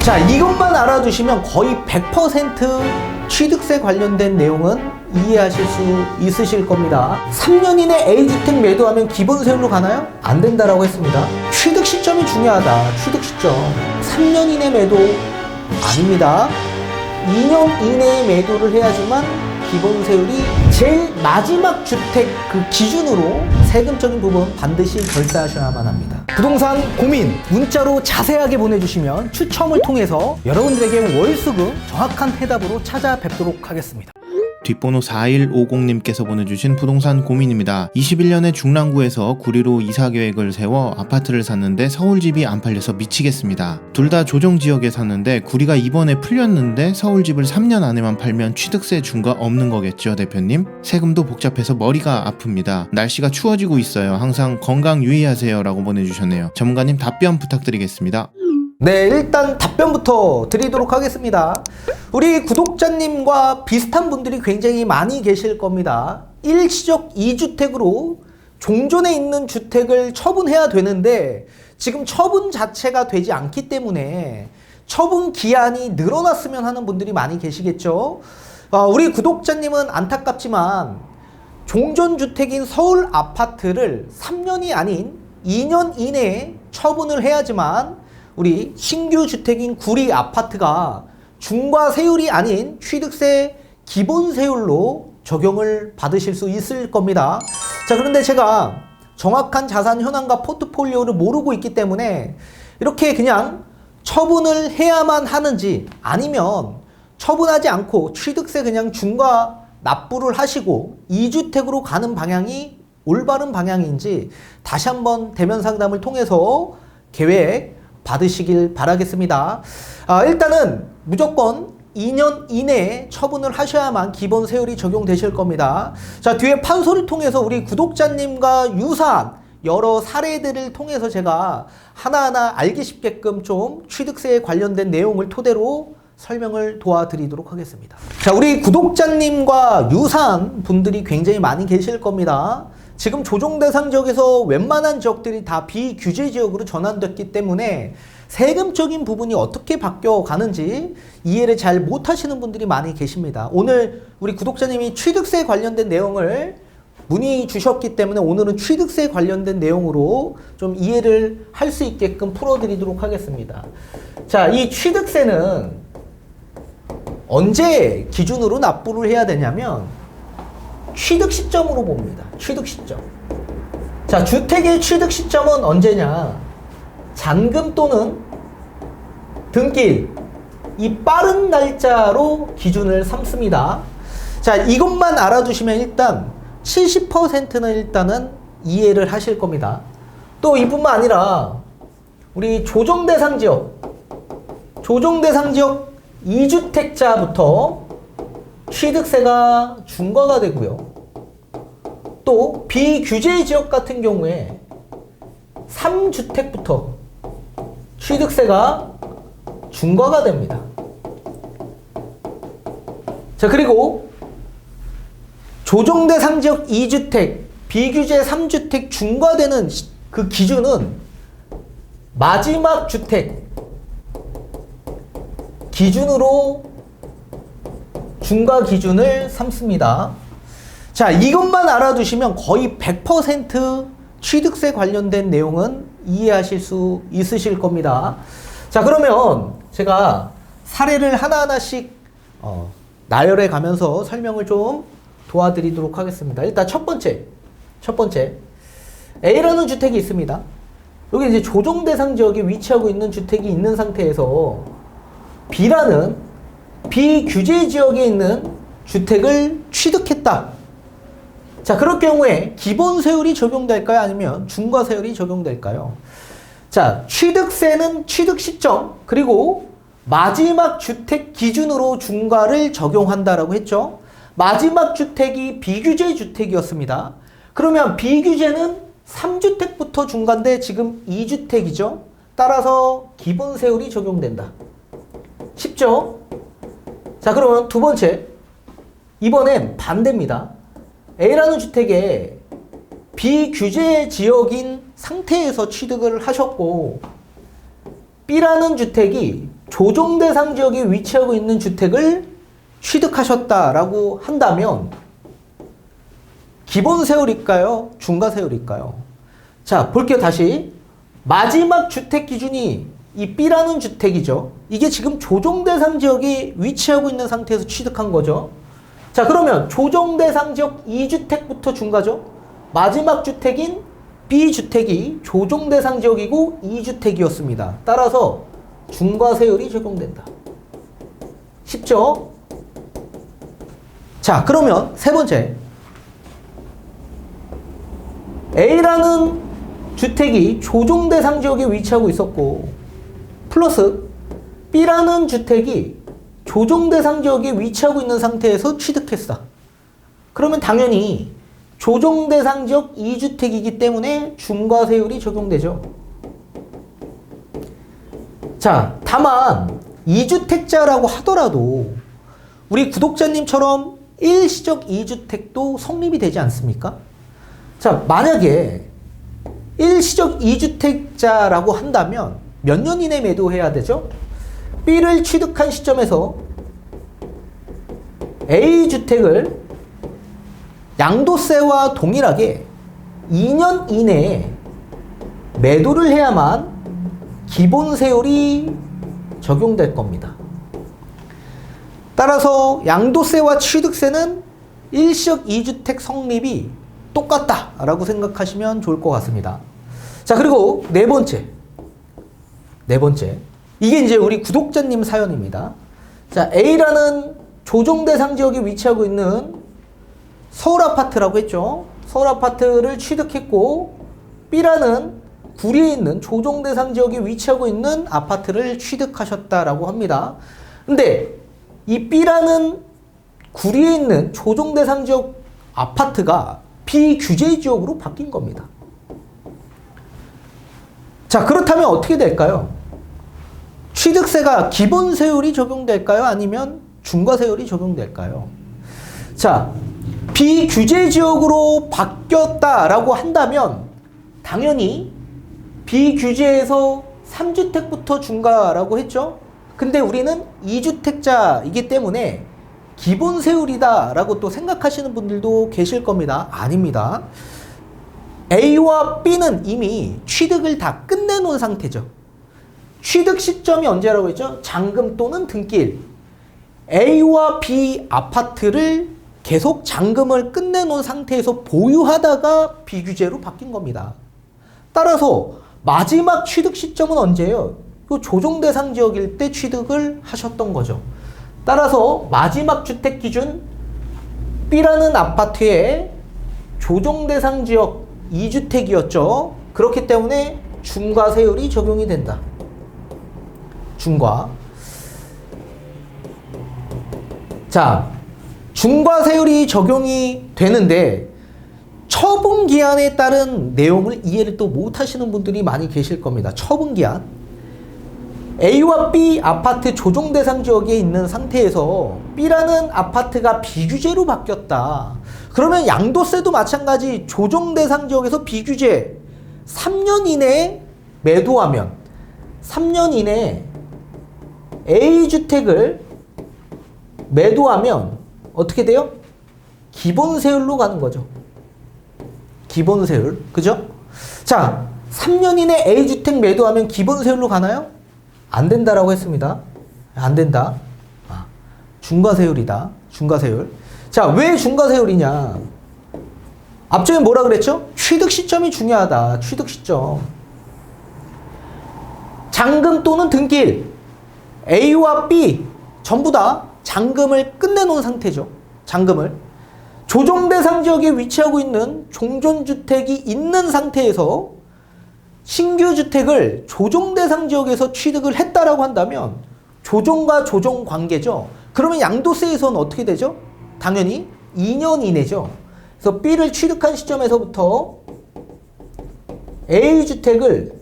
자, 이것만 알아두시면 거의 100% 취득세 관련된 내용은 이해하실 수 있으실 겁니다. 3년 이내 A주택 매도하면 기본세율로 가나요? 안 된다라고 했습니다. 취득 시점이 중요하다. 취득 시점. 3년 이내 매도 아닙니다. 2년 이내에 매도를 해야지만 기본세율이 제일 마지막 주택 그 기준으로 세금적인 부분 반드시 결제하셔야만 합니다. 부동산 고민 문자로 자세하게 보내주시면 추첨을 통해서 여러분들에게 월수금 정확한 해답으로 찾아뵙도록 하겠습니다. 뒷번호 4150님께서 보내주신 부동산 고민입니다. 21년에 중랑구에서 구리로 이사 계획을 세워 아파트를 샀는데 서울집이 안 팔려서 미치겠습니다. 둘 다 조정지역에 샀는데 구리가 이번에 풀렸는데 서울집을 3년 안에만 팔면 취득세 중과 없는 거겠죠, 대표님? 세금도 복잡해서 머리가 아픕니다. 날씨가 추워지고 있어요. 항상 건강 유의하세요 라고 보내주셨네요. 전문가님 답변 부탁드리겠습니다. 네, 일단 답변부터 드리도록 하겠습니다. 우리 구독자님과 비슷한 분들이 굉장히 많이 계실 겁니다. 일시적 2주택으로 종전에 있는 주택을 처분해야 되는데 지금 처분 자체가 되지 않기 때문에 처분 기한이 늘어났으면 하는 분들이 많이 계시겠죠. 우리 구독자님은 안타깝지만 종전주택인 서울 아파트를 3년이 아닌 2년 이내에 처분을 해야지만 우리 신규 주택인 구리 아파트가 중과세율이 아닌 취득세 기본세율로 적용을 받으실 수 있을 겁니다. 자, 그런데 제가 정확한 자산 현황과 포트폴리오를 모르고 있기 때문에 이렇게 그냥 처분을 해야만 하는지 아니면 처분하지 않고 취득세 그냥 중과 납부를 하시고 2주택으로 가는 방향이 올바른 방향인지 다시 한번 대면 상담을 통해서 계획 받으시길 바라겠습니다. 일단은 무조건 2년 이내에 처분을 하셔야만 기본 세율이 적용되실 겁니다. 자, 뒤에 판소를 통해서 우리 구독자님과 유사한 여러 사례들을 통해서 제가 하나하나 알기 쉽게끔 좀 취득세에 관련된 내용을 토대로 설명을 도와드리도록 하겠습니다. 자, 우리 구독자님과 유사한 분들이 굉장히 많이 계실 겁니다. 지금 조정 대상 지역에서 웬만한 지역들이 다 비규제 지역으로 전환됐기 때문에 세금적인 부분이 어떻게 바뀌어 가는지 이해를 잘 못하시는 분들이 많이 계십니다. 오늘 우리 구독자님이 취득세 관련된 내용을 문의 주셨기 때문에 오늘은 취득세 관련된 내용으로 좀 이해를 할 수 있게끔 풀어드리도록 하겠습니다. 자, 이 취득세는 언제 기준으로 납부를 해야 되냐면 취득 시점으로 봅니다. 취득 시점. 자, 주택의 취득 시점은 언제냐? 잔금 또는 등기 이 빠른 날짜로 기준을 삼습니다. 자, 이것만 알아두시면 일단 70%는 일단은 이해를 하실 겁니다. 또 이뿐만 아니라 우리 조정 대상 지역 2주택자부터 취득세가 중과가 되고요. 또 비규제 지역 같은 경우에 3주택부터 취득세가 중과가 됩니다. 자, 그리고 조정 대상 지역 2주택, 비규제 3주택 중과되는 그 기준은 마지막 주택 기준으로 중과 기준을 삼습니다. 자, 이것만 알아두시면 거의 100% 취득세 관련된 내용은 이해하실 수 있으실 겁니다. 자, 그러면 제가 사례를 하나하나씩 나열해 가면서 설명을 좀 도와드리도록 하겠습니다. 일단 첫 번째 A라는 주택이 있습니다. 여기 이제 조정 대상 지역에 위치하고 있는 주택이 있는 상태에서 B라는 비규제 지역에 있는 주택을 취득했다. 자, 그럴 경우에 기본세율이 적용될까요? 아니면 중과세율이 적용될까요? 자, 취득세는 취득 시점 그리고 마지막 주택 기준으로 중과를 적용한다라고 했죠. 마지막 주택이 비규제 주택이었습니다. 그러면 비규제는 3주택부터 중과인데 지금 2주택이죠. 따라서 기본세율이 적용된다. 쉽죠? 자, 그러면 두 번째, 이번엔 반대입니다. A라는 주택에 비규제 지역인 상태에서 취득을 하셨고 B라는 주택이 조정 대상 지역에 위치하고 있는 주택을 취득하셨다라고 한다면 기본 세율일까요? 중과 세율일까요? 자, 볼게요. 다시. 마지막 주택 기준이 이 B라는 주택이죠. 이게 지금 조정 대상 지역에 위치하고 있는 상태에서 취득한 거죠. 자, 그러면 조정 대상 지역 2주택부터 중과죠. 마지막 주택인 B주택이 조정 대상 지역이고 2주택이었습니다. 따라서 중과 세율이 적용된다. 쉽죠? 자, 그러면 세 번째. A라는 주택이 조정 대상 지역에 위치하고 있었고 플러스 B라는 주택이 조정 대상 지역에 위치하고 있는 상태에서 취득했어. 그러면 당연히 조정 대상 지역 2주택이기 때문에 중과 세율이 적용되죠. 자, 다만 2주택자라고 하더라도 우리 구독자님처럼 일시적 2주택도 성립이 되지 않습니까? 자, 만약에 일시적 2주택자라고 한다면 몇 년 이내 매도해야 되죠? B를 취득한 시점에서 A주택을 양도세와 동일하게 2년 이내에 매도를 해야만 기본 세율이 적용될 겁니다. 따라서 양도세와 취득세는 일시적 2주택 성립이 똑같다라고 생각하시면 좋을 것 같습니다. 자, 그리고 네 번째. 이게 이제 우리 구독자님 사연입니다. 자, A라는 조정 대상 지역에 위치하고 있는 서울 아파트라고 했죠. 서울 아파트를 취득했고 B라는 구리에 있는 조정 대상 지역에 위치하고 있는 아파트를 취득하셨다라고 합니다. 근데 이 B라는 구리에 있는 조정 대상 지역 아파트가 비규제 지역으로 바뀐 겁니다. 자, 그렇다면 어떻게 될까요? 취득세가 기본 세율이 적용될까요? 아니면 중과 세율이 적용될까요? 자, 비규제 지역으로 바뀌었다라고 한다면 당연히 비규제에서 3주택부터 중과라고 했죠? 근데 우리는 2주택자이기 때문에 기본 세율이다 라고 또 생각하시는 분들도 계실 겁니다. 아닙니다. A와 B는 이미 취득을 다 끝내놓은 상태죠. 취득 시점이 언제라고 했죠? 잔금 또는 등기일. A와 B 아파트를 계속 잔금을 끝내놓은 상태에서 보유하다가 비규제로 바뀐 겁니다. 따라서 마지막 취득 시점은 언제예요? 조정 대상 지역일 때 취득을 하셨던 거죠. 따라서 마지막 주택 기준 B라는 아파트의 조정 대상 지역 2주택이었죠. 그렇기 때문에 중과 세율이 적용이 된다. 중과. 자, 중과 세율이 적용이 되는데 처분 기한에 따른 내용을 이해를 또 못하시는 분들이 많이 계실 겁니다. 처분 기한. A와 B 아파트 조정 대상 지역에 있는 상태에서 B라는 아파트가 비규제로 바뀌었다. 그러면 양도세도 마찬가지 조정 대상 지역에서 비규제 3년 이내에 매도하면 3년 이내에 A주택을 매도하면 어떻게 돼요? 기본 세율로 가는 거죠. 기본 세율. 그죠? 자, 3년 이내 A주택 매도하면 기본 세율로 가나요? 안 된다라고 했습니다. 안 된다. 중과세율이다. 중과세율. 자, 왜 중과세율이냐? 앞전에 뭐라 그랬죠? 취득 시점이 중요하다. 취득 시점. 잔금 또는 등기일. A와 B 전부 다 잔금을 끝내놓은 상태죠. 잔금을. 조정 대상 지역에 위치하고 있는 종전주택이 있는 상태에서 신규 주택을 조정 대상 지역에서 취득을 했다라고 한다면 조정과 조정 관계죠. 그러면 양도세에서는 어떻게 되죠? 당연히 2년 이내죠. 그래서 B를 취득한 시점에서부터 A주택을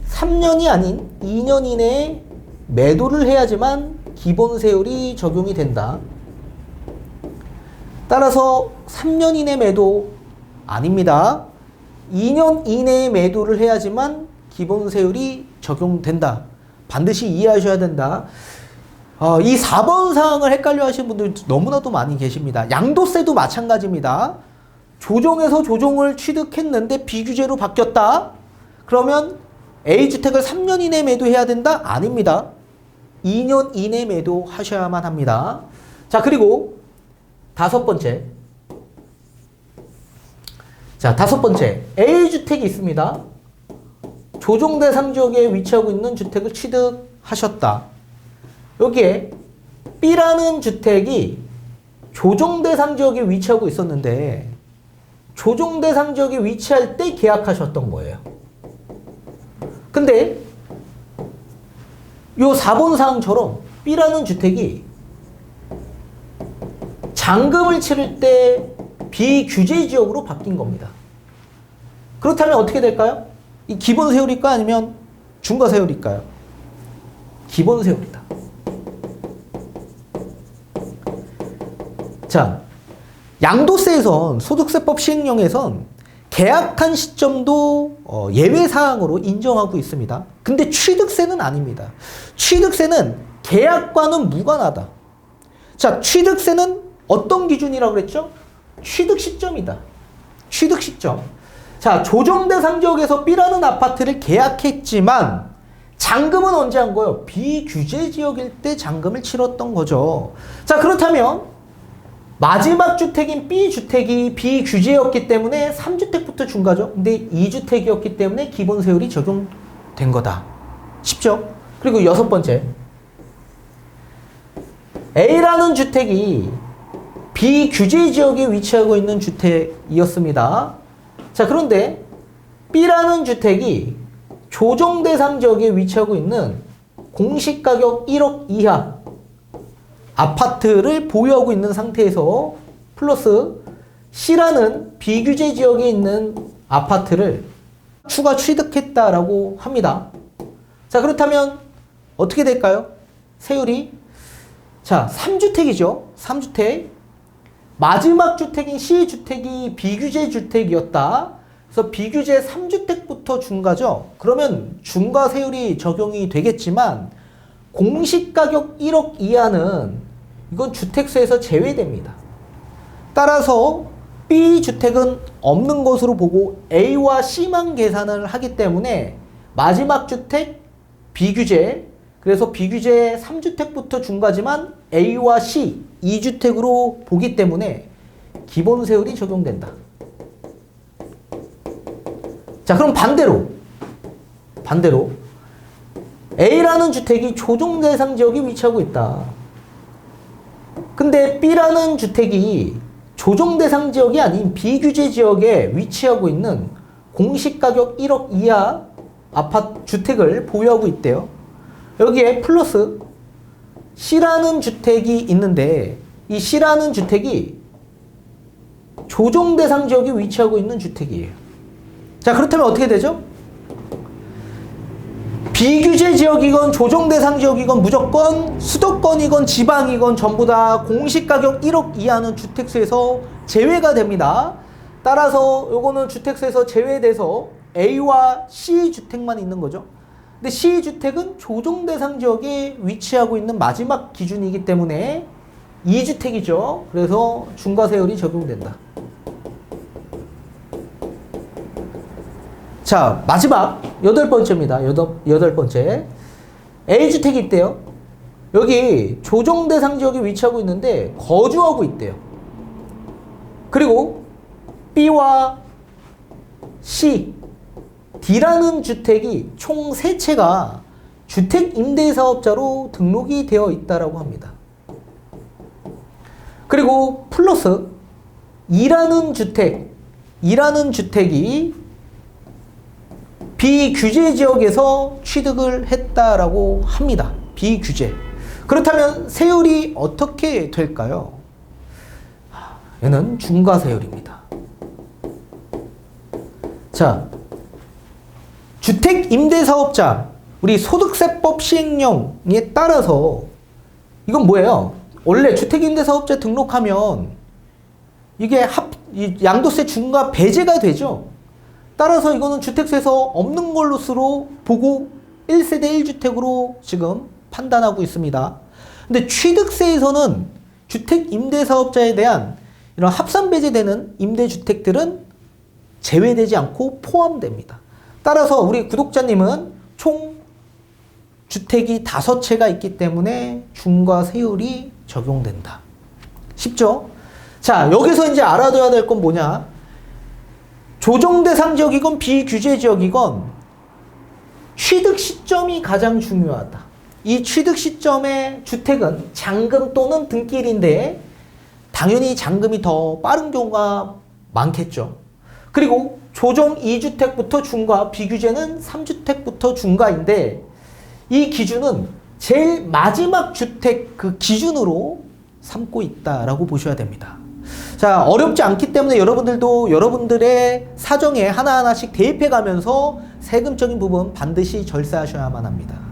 3년이 아닌 2년 이내에 매도를 해야지만 기본 세율이 적용이 된다. 따라서 3년 이내 매도 아닙니다. 2년 이내에 매도를 해야지만 기본 세율이 적용된다. 반드시 이해하셔야 된다. 이 4번 사항을 헷갈려 하시는 분들 너무나도 많이 계십니다. 양도세도 마찬가지입니다. 조정에서 조정을 취득했는데 비규제로 바뀌었다. 그러면 A주택을 3년 이내 매도해야 된다? 아닙니다. 2년 이내 매도하셔야만 합니다. 자, 그리고 다섯 번째. 자, 다섯 번째. A주택이 있습니다. 조정 대상 지역에 위치하고 있는 주택을 취득하셨다. 여기에 B라는 주택이 조정 대상 지역에 위치하고 있었는데 조정 대상 지역에 위치할 때 계약하셨던 거예요. 근데 요 4번 사항처럼 B라는 주택이 잔금을 치를 때 비규제 지역으로 바뀐 겁니다. 그렇다면 어떻게 될까요? 이 기본 세율일까 아니면 중과 세율일까요? 기본 세율이다. 자, 양도세에선 소득세법 시행령에선 계약한 시점도 예외 사항으로 인정하고 있습니다. 근데 취득세는 아닙니다. 취득세는 계약과는 무관하다. 자, 취득세는 어떤 기준이라고 그랬죠? 취득 시점이다. 취득 시점. 자, 조정 대상 지역에서 B라는 아파트를 계약했지만 잔금은 언제 한 거예요? 비규제 지역일 때 잔금을 치렀던 거죠. 자, 그렇다면 마지막 주택인 B주택이 비규제였기 때문에 3주택부터 중과죠. 근데 2주택이었기 때문에 기본 세율이 적용된 거다. 쉽죠? 그리고 여섯 번째. A라는 주택이 비규제 지역에 위치하고 있는 주택이었습니다. 자, 그런데 B라는 주택이 조정 대상 지역에 위치하고 있는 공시가격 1억 이하 아파트를 보유하고 있는 상태에서 플러스 C라는 비규제 지역에 있는 아파트를 추가 취득했다라고 합니다. 자, 그렇다면 어떻게 될까요? 세율이 자, 3주택이죠. 3주택. 마지막 주택인 C주택이 비규제 주택이었다. 그래서 비규제 3주택부터 중과죠. 그러면 중과 세율이 적용이 되겠지만 공시가격 1억 이하는 이건 주택세에서 제외됩니다. 따라서 B주택은 없는 것으로 보고 A와 C만 계산을 하기 때문에 마지막 주택 비규제, 그래서 비규제 3주택부터 중과지만 A와 C 2주택으로 보기 때문에 기본 세율이 적용된다. 자, 그럼 반대로 A라는 주택이 조정 대상 지역에 위치하고 있다. 근데 B라는 주택이 조정 대상 지역이 아닌 비규제 지역에 위치하고 있는 공시가격 1억 이하 아파트 주택을 보유하고 있대요. 여기에 플러스 C라는 주택이 있는데 이 C라는 주택이 조정 대상 지역에 위치하고 있는 주택이에요. 자, 그렇다면 어떻게 되죠? 비규제 지역이건 조정 대상 지역이건 무조건 수도권이건 지방이건 전부 다 공시가격 1억 이하는 주택세에서 제외가 됩니다. 따라서 요거는 주택세에서 제외돼서 A와 C주택만 있는 거죠. 근데 C주택은 조정 대상 지역에 위치하고 있는 마지막 기준이기 때문에 2주택이죠. 그래서 중과세율이 적용된다. 자, 마지막 여덟 번째입니다. 여덟 번째. A주택이 있대요. 여기 조정 대상 지역에 위치하고 있는데 거주하고 있대요. 그리고 B와 C, D라는 주택이 총 3채가 주택임대사업자로 등록이 되어 있다고 합니다. 그리고 플러스 E라는 주택이 비규제 지역에서 취득을 했다라고 합니다. 비규제. 그렇다면 세율이 어떻게 될까요? 얘는 중과세율입니다. 자, 주택임대사업자, 우리 소득세법 시행령에 따라서 이건 뭐예요? 원래 주택임대사업자 등록하면 이게 양도세 중과 배제가 되죠. 따라서 이거는 주택세에서 없는 걸로스로 보고 1세대 1주택으로 지금 판단하고 있습니다. 근데 취득세에서는 주택 임대사업자에 대한 이런 합산배제되는 임대주택들은 제외되지 않고 포함됩니다. 따라서 우리 구독자님은 총 주택이 5채가 있기 때문에 중과세율이 적용된다. 쉽죠? 자, 여기서 이제 알아둬야 될 건 뭐냐? 조정 대상 지역이건 비규제 지역이건 취득 시점이 가장 중요하다. 이 취득 시점의 주택은 잔금 또는 등기일인데 당연히 잔금이 더 빠른 경우가 많겠죠. 그리고 조정 2주택부터 중과, 비규제는 3주택부터 중과인데 이 기준은 제일 마지막 주택 그 기준으로 삼고 있다라고 보셔야 됩니다. 자, 어렵지 않기 때문에 여러분들도 여러분들의 사정에 하나하나씩 대입해 가면서 세금적인 부분 반드시 절세하셔야만 합니다.